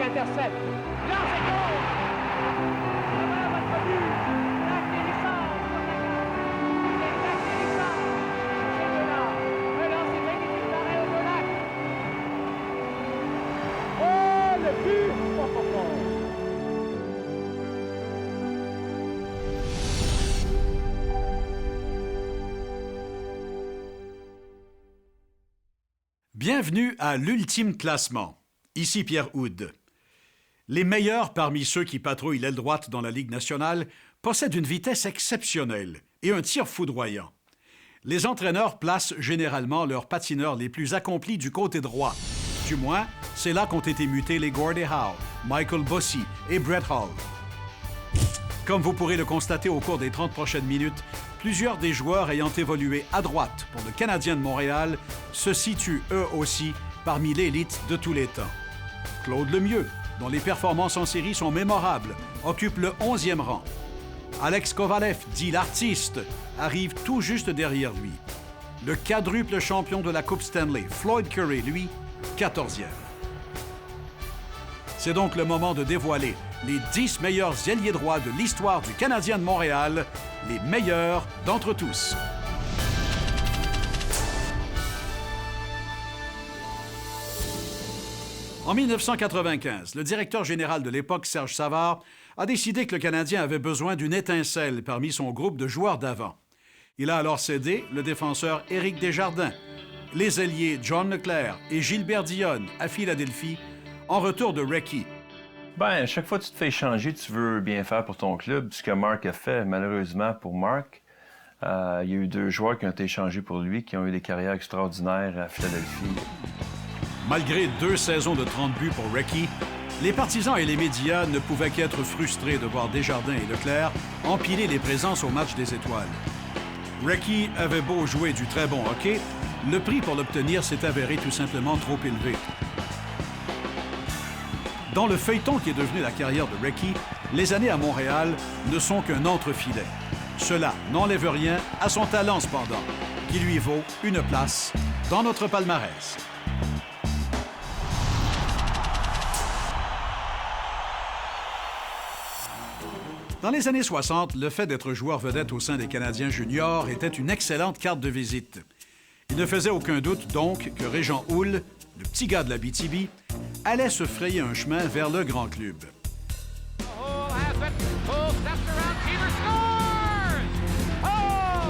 intercepte. Là, c'est goal! Voilà votre but! L'atterrissage sur la glace. C'est l'atterrissage. C'est de là. Le lancer magnifique d'arrêt au lac. Oh, le but! Oh, oh, oh. Bienvenue à l'ultime classement. Ici Pierre Houde. Les meilleurs parmi ceux qui patrouillent l'aile droite dans la Ligue nationale possèdent une vitesse exceptionnelle et un tir foudroyant. Les entraîneurs placent généralement leurs patineurs les plus accomplis du côté droit. Du moins, c'est là qu'ont été mutés les Gordie Howe, Michael Bossy et Brett Hull. Comme vous pourrez le constater au cours des 30 prochaines minutes, plusieurs des joueurs ayant évolué à droite pour le Canadien de Montréal se situent eux aussi parmi l'élite de tous les temps. Claude Lemieux, dont les performances en série sont mémorables, occupe le 11e rang. Alex Kovalev, dit l'artiste, arrive tout juste derrière lui. Le quadruple champion de la Coupe Stanley, Floyd Curry, lui, 14e. C'est donc le moment de dévoiler les 10 meilleurs ailiers droits de l'histoire du Canadien de Montréal, les meilleurs d'entre tous. En 1995, le directeur général de l'époque, Serge Savard, a décidé que le Canadien avait besoin d'une étincelle parmi son groupe de joueurs d'avant. Il a alors cédé le défenseur Éric Desjardins, les ailiers John Leclerc et Gilbert Dionne à Philadelphie, en retour de Recchi. À chaque fois que tu te fais échanger, tu veux bien faire pour ton club. Ce que Mark a fait, malheureusement pour Mark, il y a eu 2 joueurs qui ont été échangés pour lui, qui ont eu des carrières extraordinaires à Philadelphie. Malgré 2 saisons de 30 buts pour Recchi, les partisans et les médias ne pouvaient qu'être frustrés de voir Desjardins et Leclerc empiler les présences au match des étoiles. Recchi avait beau jouer du très bon hockey, le prix pour l'obtenir s'est avéré tout simplement trop élevé. Dans le feuilleton qui est devenu la carrière de Recchi, les années à Montréal ne sont qu'un entrefilet. Cela n'enlève rien à son talent cependant, qui lui vaut une place dans notre palmarès. Dans les années 60, le fait d'être joueur vedette au sein des Canadiens juniors était une excellente carte de visite. Il ne faisait aucun doute donc que Régent Houle, le petit gars de l'Abitibi, allait se frayer un chemin vers le grand club.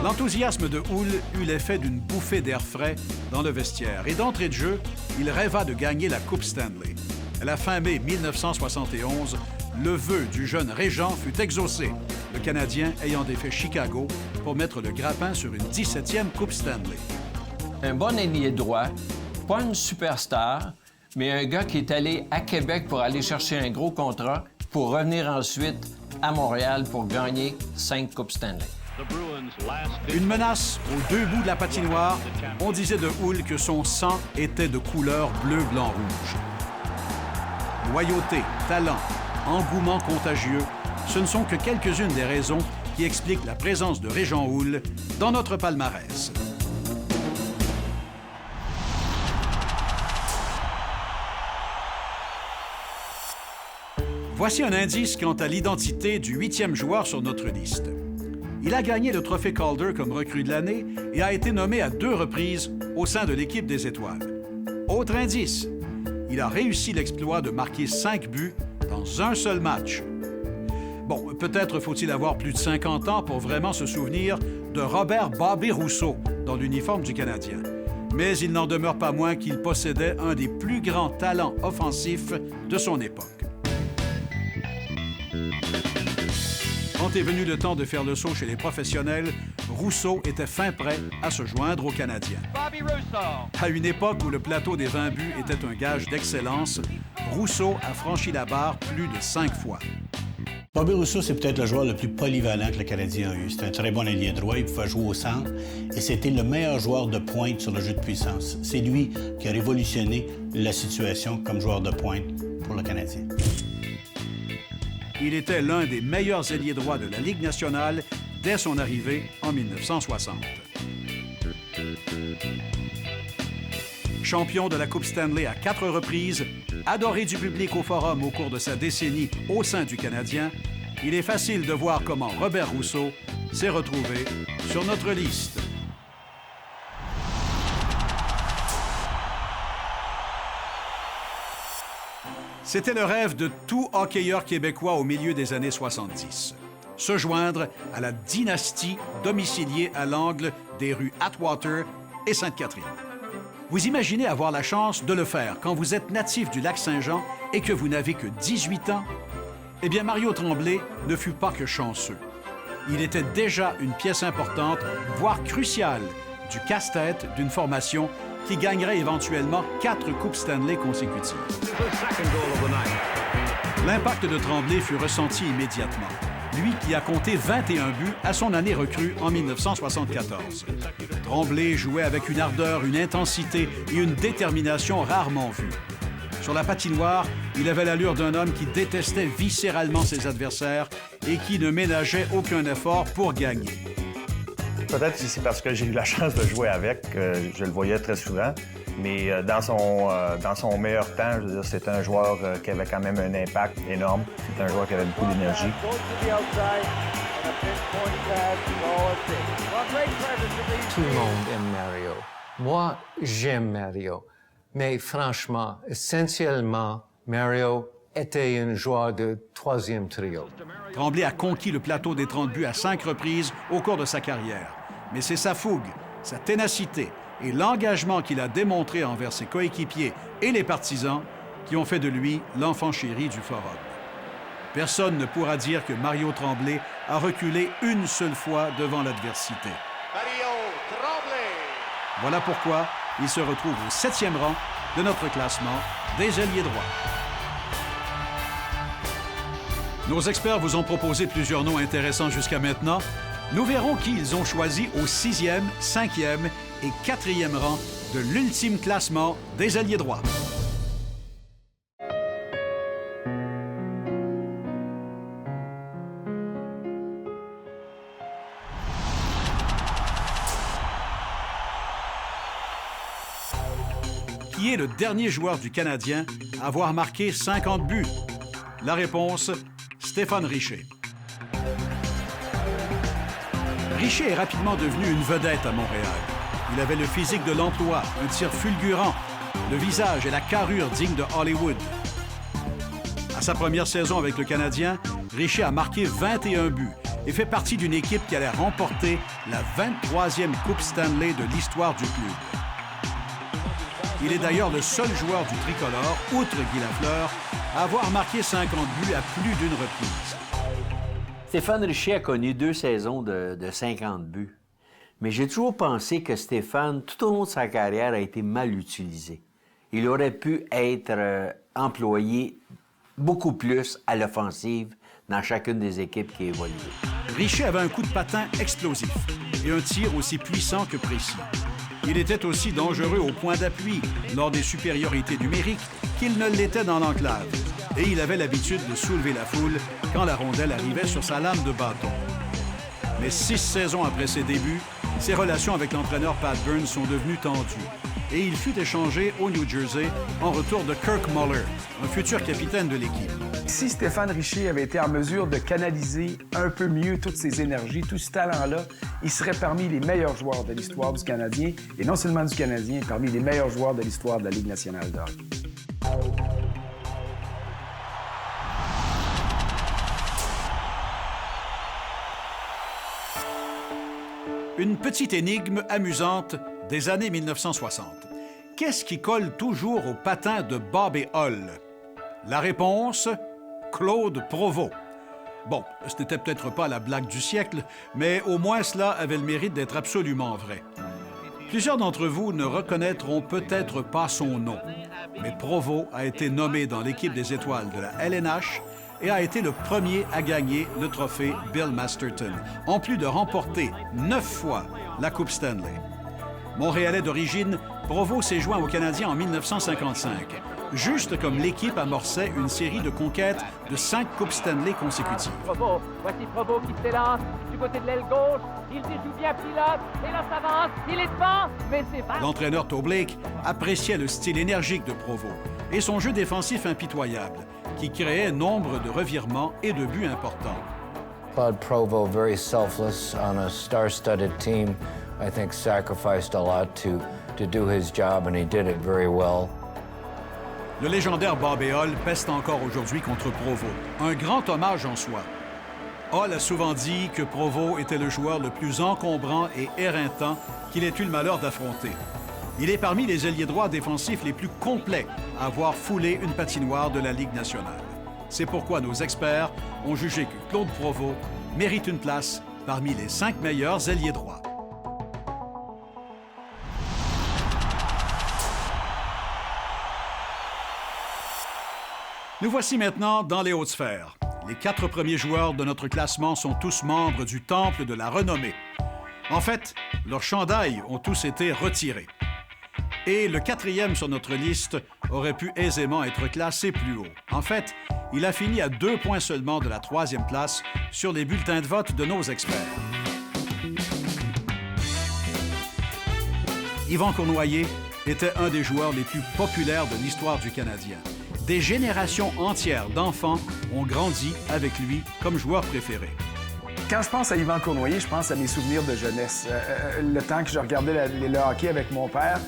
L'enthousiasme de Houle eut l'effet d'une bouffée d'air frais dans le vestiaire et d'entrée de jeu, il rêva de gagner la Coupe Stanley. À la fin mai 1971, le vœu du jeune Régent fut exaucé, le Canadien ayant défait Chicago pour mettre le grappin sur une 17e Coupe Stanley. Un bon ailier droit, pas une superstar, mais un gars qui est allé à Québec pour aller chercher un gros contrat pour revenir ensuite à Montréal pour gagner 5 Coupes Stanley. Une menace aux 2 bouts de la patinoire, on disait de Houle que son sang était de couleur bleu-blanc-rouge. Loyauté, talent, engouement contagieux, ce ne sont que quelques-unes des raisons qui expliquent la présence de Régent Houle dans notre palmarès. Voici un indice quant à l'identité du 8e joueur sur notre liste. Il a gagné le trophée Calder comme recrue de l'année et a été nommé à 2 reprises au sein de l'équipe des Étoiles. Autre indice, il a réussi l'exploit de marquer 5 buts dans un seul match. Bon, peut-être faut-il avoir plus de 50 ans pour vraiment se souvenir de Robert Bobby Rousseau dans l'uniforme du Canadien. Mais il n'en demeure pas moins qu'il possédait un des plus grands talents offensifs de son époque. Quand est venu le temps de faire le saut chez les professionnels, Rousseau était fin prêt à se joindre aux Canadiens. À une époque où le plateau des 20 buts était un gage d'excellence, Rousseau a franchi la barre plus de 5 fois. Bobby Rousseau, c'est peut-être le joueur le plus polyvalent que le Canadien a eu. C'est un très bon ailier droit, il pouvait jouer au centre et c'était le meilleur joueur de pointe sur le jeu de puissance. C'est lui qui a révolutionné la situation comme joueur de pointe pour le Canadien. Il était l'un des meilleurs ailiers droits de la Ligue nationale dès son arrivée en 1960. Champion de la Coupe Stanley à 4 reprises, adoré du public au Forum au cours de sa décennie au sein du Canadien, il est facile de voir comment Robert Rousseau s'est retrouvé sur notre liste. C'était le rêve de tout hockeyeur québécois au milieu des années 70. Se joindre à la dynastie domiciliée à l'angle des rues Atwater et Sainte-Catherine. Vous imaginez avoir la chance de le faire quand vous êtes natif du Lac-Saint-Jean et que vous n'avez que 18 ans? Eh bien, Mario Tremblay ne fut pas que chanceux. Il était déjà une pièce importante, voire cruciale, du casse-tête d'une formation qui gagnerait éventuellement 4 Coupes Stanley consécutives. L'impact de Tremblay fut ressenti immédiatement. Lui qui a compté 21 buts à son année recrue en 1974. Tremblay jouait avec une ardeur, une intensité et une détermination rarement vues. Sur la patinoire, il avait l'allure d'un homme qui détestait viscéralement ses adversaires et qui ne ménageait aucun effort pour gagner. Peut-être que c'est parce que j'ai eu la chance de jouer avec, je le voyais très souvent, mais dans son meilleur temps, je veux dire, c'était un joueur qui avait quand même un impact énorme. C'était un joueur qui avait beaucoup d'énergie. Tout le monde aime Mario. Moi, j'aime Mario. Mais franchement, essentiellement, Mario était un joueur de troisième trio. Tremblay a conquis le plateau des 30 buts à 5 reprises au cours de sa carrière. Mais c'est sa fougue, sa ténacité et l'engagement qu'il a démontré envers ses coéquipiers et les partisans qui ont fait de lui l'enfant chéri du Forum. Personne ne pourra dire que Mario Tremblay a reculé une seule fois devant l'adversité. Voilà pourquoi il se retrouve au 7e rang de notre classement des ailiers droits. Nos experts vous ont proposé plusieurs noms intéressants jusqu'à maintenant. Nous verrons qui ils ont choisi au 6e, 5e et 4e rang de l'ultime classement des ailiers droits. Qui est le dernier joueur du Canadien à avoir marqué 50 buts? La réponse, Stéphane Richer. Richer est rapidement devenu une vedette à Montréal. Il avait le physique de l'emploi, un tir fulgurant, le visage et la carrure dignes de Hollywood. À sa première saison avec le Canadien, Richer a marqué 21 buts et fait partie d'une équipe qui allait remporter la 23e Coupe Stanley de l'histoire du club. Il est d'ailleurs le seul joueur du tricolore, outre Guy Lafleur, à avoir marqué 50 buts à plus d'une reprise. Stéphane Richer a connu 2 saisons de 50 buts. Mais j'ai toujours pensé que Stéphane, tout au long de sa carrière, a été mal utilisé. Il aurait pu être employé beaucoup plus à l'offensive dans chacune des équipes qui évoluaient. Richer avait un coup de patin explosif et un tir aussi puissant que précis. Il était aussi dangereux au point d'appui lors des supériorités numériques qu'il ne l'était dans l'enclave. Et il avait l'habitude de soulever la foule quand la rondelle arrivait sur sa lame de bâton. Mais 6 saisons après ses débuts, ses relations avec l'entraîneur Pat Burns sont devenues tendues. Et il fut échangé au New Jersey en retour de Kirk Muller, un futur capitaine de l'équipe. Si Stéphane Richer avait été en mesure de canaliser un peu mieux toutes ses énergies, tout ce talent-là, il serait parmi les meilleurs joueurs de l'histoire du Canadien, et non seulement du Canadien, parmi les meilleurs joueurs de l'histoire de la Ligue nationale de hockey. Une petite énigme amusante des années 1960. Qu'est-ce qui colle toujours au patin de Bob et Hull? La réponse, Claude Provost. Bon, ce n'était peut-être pas la blague du siècle, mais au moins cela avait le mérite d'être absolument vrai. Plusieurs d'entre vous ne reconnaîtront peut-être pas son nom, mais Provost a été nommé dans l'équipe des étoiles de la LNH et a été le premier à gagner le trophée Bill Masterton, en plus de remporter 9 fois la Coupe Stanley. Montréalais d'origine, Provost s'est joint aux Canadiens en 1955, juste comme l'équipe amorçait une série de conquêtes de 5 Coupes Stanley consécutives. Provost, voici Provost qui s'élance du côté de l'aile gauche. Il déjoue bien pilote et là s'avance. Il est devant, mais c'est pas... L'entraîneur Toe Blake appréciait le style énergique de Provost, et son jeu défensif impitoyable, qui créait nombre de revirements et de buts importants. Claude Provost, very selfless on a star-studded team, I think sacrificed a lot to do his job, and he did it very well. Le légendaire Bob Hall peste encore aujourd'hui contre Provost. Un grand hommage en soi. Hall a souvent dit que Provost était le joueur le plus encombrant et éreintant qu'il ait eu le malheur d'affronter. Il est parmi les ailiers droits défensifs les plus complets à avoir foulé une patinoire de la Ligue nationale. C'est pourquoi nos experts ont jugé que Claude Provost mérite une place parmi les 5 meilleurs ailiers droits. Nous voici maintenant dans les hautes sphères. Les 4 premiers joueurs de notre classement sont tous membres du Temple de la Renommée. En fait, leurs chandails ont tous été retirés. Et le 4e sur notre liste aurait pu aisément être classé plus haut. En fait, il a fini à 2 points seulement de la 3e place sur les bulletins de vote de nos experts. Yvan Cournoyer était un des joueurs les plus populaires de l'histoire du Canadien. Des générations entières d'enfants ont grandi avec lui comme joueur préféré. Quand je pense à Yvan Cournoyer, je pense à mes souvenirs de jeunesse. Le temps que je regardais le hockey avec mon père,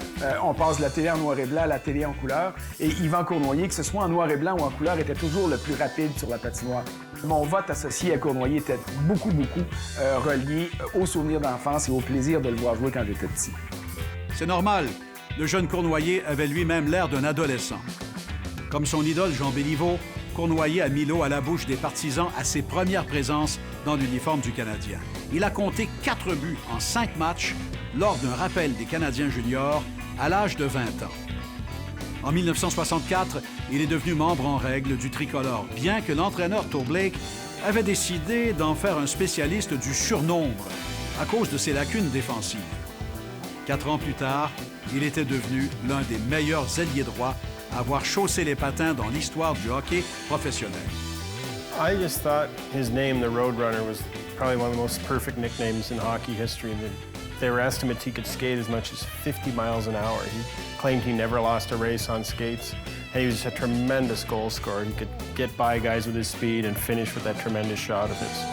on passe de la télé en noir et blanc à la télé en couleur. Et Yvan Cournoyer, que ce soit en noir et blanc ou en couleur, était toujours le plus rapide sur la patinoire. Mon vote associé à Cournoyer était beaucoup relié aux souvenirs d'enfance et au plaisir de le voir jouer quand j'étais petit. C'est normal. Le jeune Cournoyer avait lui-même l'air d'un adolescent. Comme son idole Jean Béliveau, Cournoyer a mis l'eau à la bouche des partisans à ses premières présences dans l'uniforme du Canadien. Il a compté 4 buts en 5 matchs lors d'un rappel des Canadiens juniors à l'âge de 20 ans. En 1964, il est devenu membre en règle du tricolore, bien que l'entraîneur Tour Blake avait décidé d'en faire un spécialiste du surnombre à cause de ses lacunes défensives. 4 ans plus tard, il était devenu l'un des meilleurs ailiers droits à avoir chaussé les patins dans l'histoire du hockey professionnel. I just thought his name, the Roadrunner, was probably one of the most perfect nicknames in hockey history. There were estimates he could skate as much as 50 miles an hour. He claimed he never lost a race on skates. And he was a tremendous goal scorer. He could get by guys with his speed and finish with that tremendous shot of his.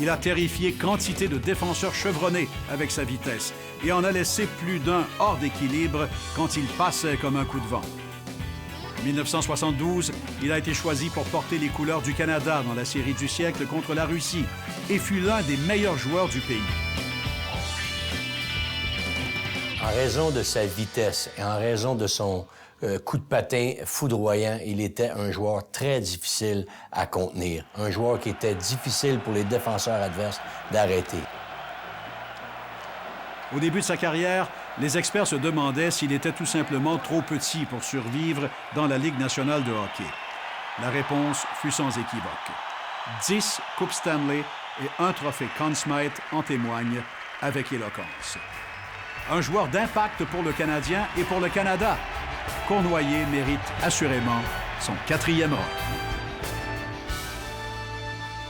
Il a terrifié quantité de défenseurs chevronnés avec sa vitesse et en a laissé plus d'un hors d'équilibre quand il passait comme un coup de vent. En 1972, il a été choisi pour porter les couleurs du Canada dans la série du siècle contre la Russie et fut l'un des meilleurs joueurs du pays. En raison de sa vitesse et en raison de son coup de patin foudroyant, il était un joueur très difficile à contenir. Un joueur qui était difficile pour les défenseurs adverses d'arrêter. Au début de sa carrière, les experts se demandaient s'il était tout simplement trop petit pour survivre dans la Ligue nationale de hockey. La réponse fut sans équivoque. 10 Coupes Stanley et 1 trophée Conn Smythe en témoignent avec éloquence. Un joueur d'impact pour le Canadien et pour le Canada. Cournoyer mérite assurément son 4e rang.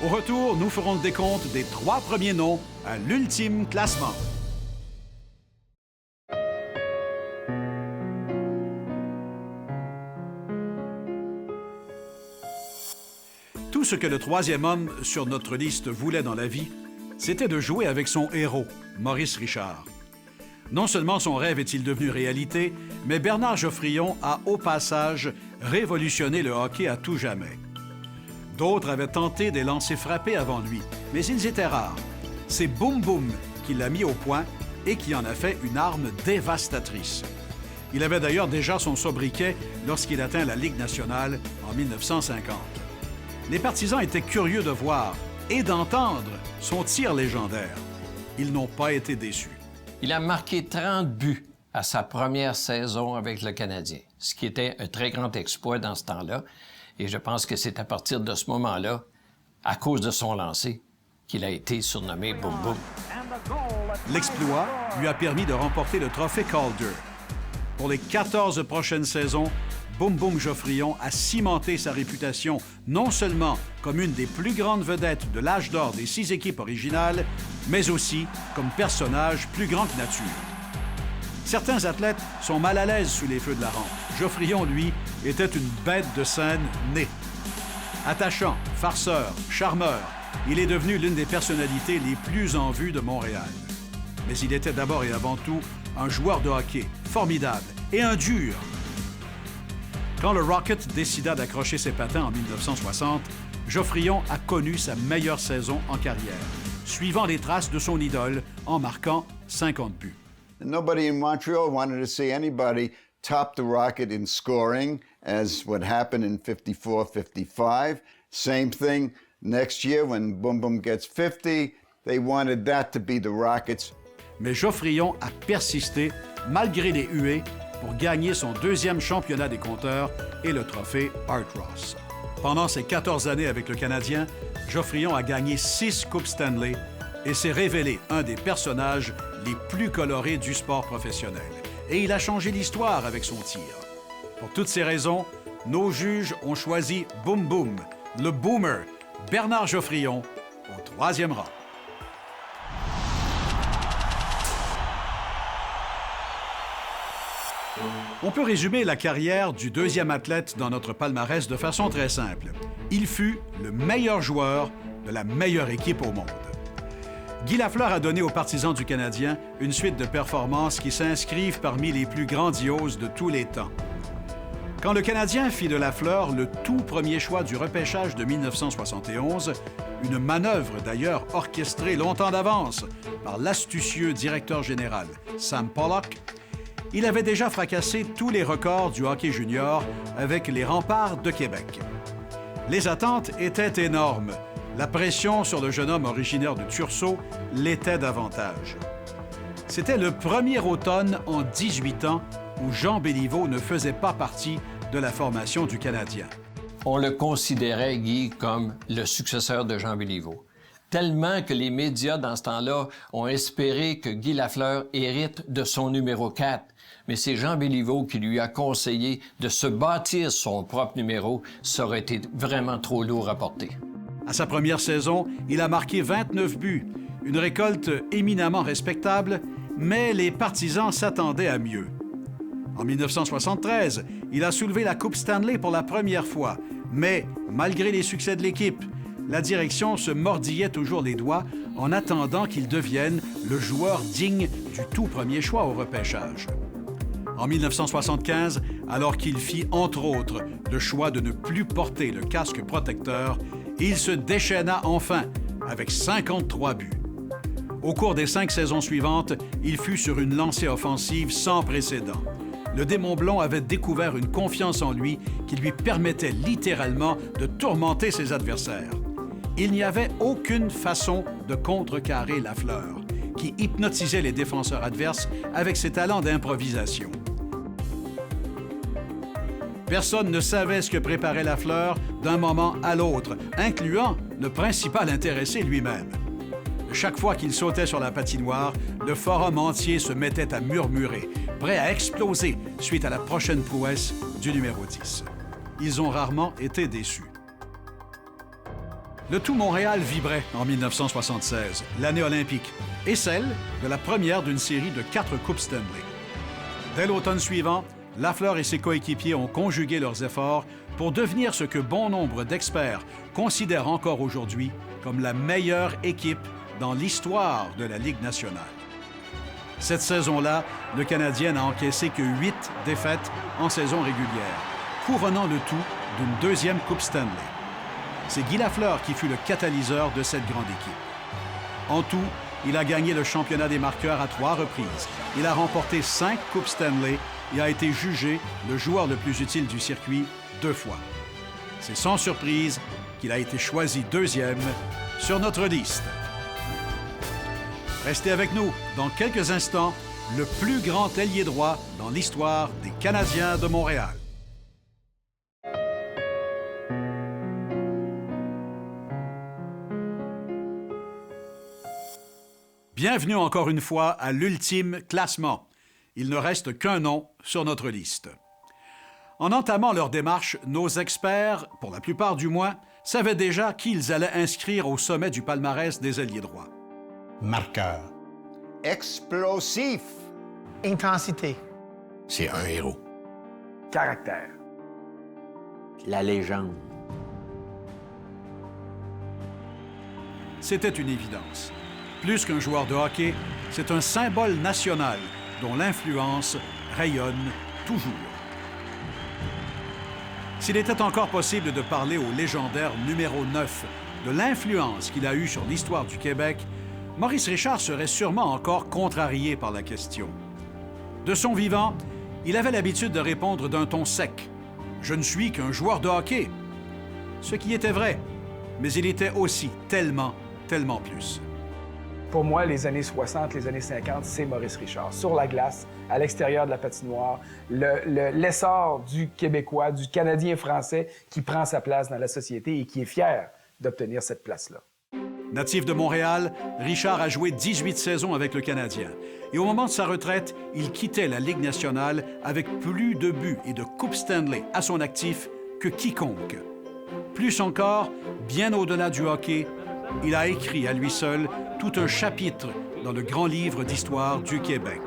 Au retour, nous ferons le décompte des 3 premiers noms à l'ultime classement. Tout ce que le 3e homme sur notre liste voulait dans la vie, c'était de jouer avec son héros, Maurice Richard. Non seulement son rêve est-il devenu réalité, mais Bernard Geoffrion a, au passage, révolutionné le hockey à tout jamais. D'autres avaient tenté des lancers frappés avant lui, mais ils étaient rares. C'est Boom Boom qui l'a mis au point et qui en a fait une arme dévastatrice. Il avait d'ailleurs déjà son sobriquet lorsqu'il atteint la Ligue nationale en 1950. Les partisans étaient curieux de voir et d'entendre son tir légendaire. Ils n'ont pas été déçus. Il a marqué 30 buts à sa première saison avec le Canadien, ce qui était un très grand exploit dans ce temps-là. Et je pense que c'est à partir de ce moment-là, à cause de son lancer, qu'il a été surnommé Boom Boom. L'exploit lui a permis de remporter le trophée Calder. Pour les 14 prochaines saisons, Boom Boom Geoffrion a cimenté sa réputation non seulement comme une des plus grandes vedettes de l'âge d'or des 6 équipes originales, mais aussi comme personnage plus grand que nature. Certains athlètes sont mal à l'aise sous les feux de la rampe. Geoffrion, lui, était une bête de scène née. Attachant, farceur, charmeur, il est devenu l'une des personnalités les plus en vue de Montréal. Mais il était d'abord et avant tout un joueur de hockey formidable et un dur. Quand le Rocket décida d'accrocher ses patins en 1960, Geoffrion a connu sa meilleure saison en carrière, suivant les traces de son idole en marquant 50 buts. Nobody in Montreal wanted to see anybody top the Rocket in scoring, as what happened in 54-55. Same thing next year when Boom Boom gets 50. They wanted that to be the Rockets. Mais Geoffrion a persisté, malgré les huées, pour gagner son deuxième championnat des compteurs et le trophée Art Ross. Pendant ses 14 années avec le Canadien, Geoffrion a gagné 6 Coupes Stanley et s'est révélé un des personnages les plus colorés du sport professionnel. Et il a changé l'histoire avec son tir. Pour toutes ces raisons, nos juges ont choisi Boom Boom, le boomer, Bernard Geoffrion, au 3e rang. On peut résumer la carrière du deuxième athlète dans notre palmarès de façon très simple. Il fut le meilleur joueur de la meilleure équipe au monde. Guy Lafleur a donné aux partisans du Canadien une suite de performances qui s'inscrivent parmi les plus grandioses de tous les temps. Quand le Canadien fit de Lafleur le tout premier choix du repêchage de 1971, une manœuvre d'ailleurs orchestrée longtemps d'avance par l'astucieux directeur général Sam Pollock, il avait déjà fracassé tous les records du hockey junior avec les Remparts de Québec. Les attentes étaient énormes. La pression sur le jeune homme originaire de Tursault l'était davantage. C'était le premier automne en 18 ans où Jean Béliveau ne faisait pas partie de la formation du Canadien. On le considérait, Guy, comme le successeur de Jean Béliveau. Tellement que les médias, dans ce temps-là, ont espéré que Guy Lafleur hérite de son numéro 4. Mais c'est Jean Béliveau qui lui a conseillé de se bâtir son propre numéro. Ça aurait été vraiment trop lourd à porter. À sa première saison, il a marqué 29 buts, une récolte éminemment respectable, mais les partisans s'attendaient à mieux. En 1973, il a soulevé la Coupe Stanley pour la première fois, mais malgré les succès de l'équipe, la direction se mordillait toujours les doigts en attendant qu'il devienne le joueur digne du tout premier choix au repêchage. En 1975, alors qu'il fit, entre autres, le choix de ne plus porter le casque protecteur, il se déchaîna enfin avec 53 buts. Au cours des 5 saisons suivantes, il fut sur une lancée offensive sans précédent. Le démon blond avait découvert une confiance en lui qui lui permettait littéralement de tourmenter ses adversaires. Il n'y avait aucune façon de contrecarrer Lafleur, qui hypnotisait les défenseurs adverses avec ses talents d'improvisation. Personne ne savait ce que préparait Lafleur d'un moment à l'autre, incluant le principal intéressé lui-même. Chaque fois qu'il sautait sur la patinoire, le forum entier se mettait à murmurer, prêt à exploser suite à la prochaine prouesse du numéro 10. Ils ont rarement été déçus. Le tout Montréal vibrait en 1976, l'année olympique, et celle de la première d'une série de 4 Coupes Stanley. Dès l'automne suivant, Lafleur et ses coéquipiers ont conjugué leurs efforts pour devenir ce que bon nombre d'experts considèrent encore aujourd'hui comme la meilleure équipe dans l'histoire de la Ligue nationale. Cette saison-là, le Canadien n'a encaissé que 8 défaites en saison régulière, couronnant le tout d'une deuxième Coupe Stanley. C'est Guy Lafleur qui fut le catalyseur de cette grande équipe. En tout, il a gagné le championnat des marqueurs à 3 reprises. Il a remporté 5 Coupes Stanley et a été jugé le joueur le plus utile du circuit 2 fois. C'est sans surprise qu'il a été choisi 2e sur notre liste. Restez avec nous. Dans quelques instants, le plus grand ailier droit dans l'histoire des Canadiens de Montréal. Bienvenue encore une fois à l'ultime classement. Il ne reste qu'un nom sur notre liste. En entamant leur démarche, nos experts, pour la plupart du moins, savaient déjà qui ils allaient inscrire au sommet du palmarès des ailiers droits. Marqueur. Explosif. Intensité. C'est un héros. Caractère. La légende. C'était une évidence. Plus qu'un joueur de hockey, c'est un symbole national dont l'influence rayonne toujours. S'il était encore possible de parler au légendaire numéro 9 de l'influence qu'il a eue sur l'histoire du Québec, Maurice Richard serait sûrement encore contrarié par la question. De son vivant, il avait l'habitude de répondre d'un ton sec. « Je ne suis qu'un joueur de hockey ». Ce qui était vrai, mais il était aussi tellement plus. Pour moi, les années 60, les années 50, c'est Maurice Richard. Sur la glace, à l'extérieur de la patinoire, l'essor du Québécois, du Canadien français qui prend sa place dans la société et qui est fier d'obtenir cette place-là. Natif de Montréal, Richard a joué 18 saisons avec le Canadien. Et au moment de sa retraite, il quittait la Ligue nationale avec plus de buts et de Coupes Stanley à son actif que quiconque. Plus encore, bien au-delà du hockey, il a écrit à lui seul tout un chapitre dans le grand livre d'histoire du Québec.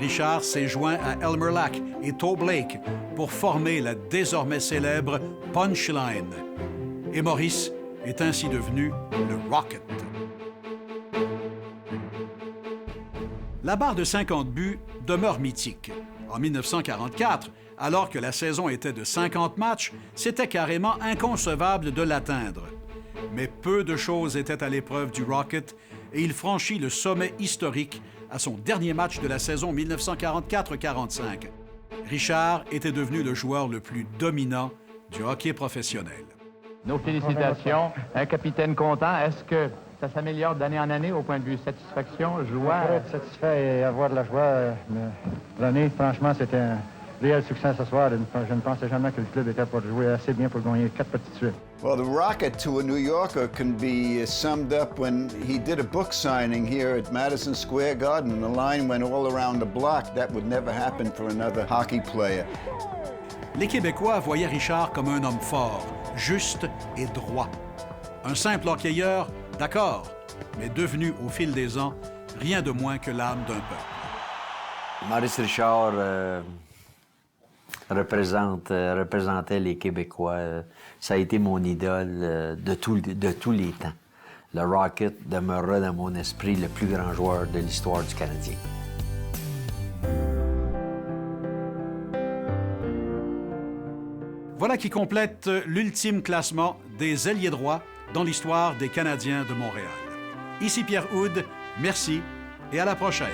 Richard s'est joint à Elmer Lack et Toe Blake pour former la désormais célèbre Punchline. Et Maurice est ainsi devenu le Rocket. La barre de 50 buts demeure mythique. En 1944, alors que la saison était de 50 matchs, c'était carrément inconcevable de l'atteindre. Mais peu de choses étaient à l'épreuve du Rocket et il franchit le sommet historique à son dernier match de la saison 1944-45. Richard était devenu le joueur le plus dominant du hockey professionnel. Nos félicitations. Un capitaine content. Est-ce que ça s'améliore d'année en année au point de vue satisfaction, joie? Pour être satisfait et avoir de la joie l'année, franchement, c'était un réel succès ce soir. Je ne pensais jamais que le club était pour jouer assez bien pour gagner 4 petites suites. Well, the Rocket to a New Yorker can be summed up when he did a book signing here at Madison Square Garden. The line went all around the block. That would never happen for another hockey player. Les Québécois voyaient Richard comme un homme fort, juste et droit. Un simple hockeyeur, d'accord, mais devenu au fil des ans, rien de moins que l'âme d'un peuple. Maurice Richard représentait les Québécois. Ça a été mon idole de tous les temps. Le Rocket demeurera dans mon esprit le plus grand joueur de l'histoire du Canadien. Voilà qui complète l'ultime classement des ailiers droits dans l'histoire des Canadiens de Montréal. Ici Pierre Houde, merci et à la prochaine.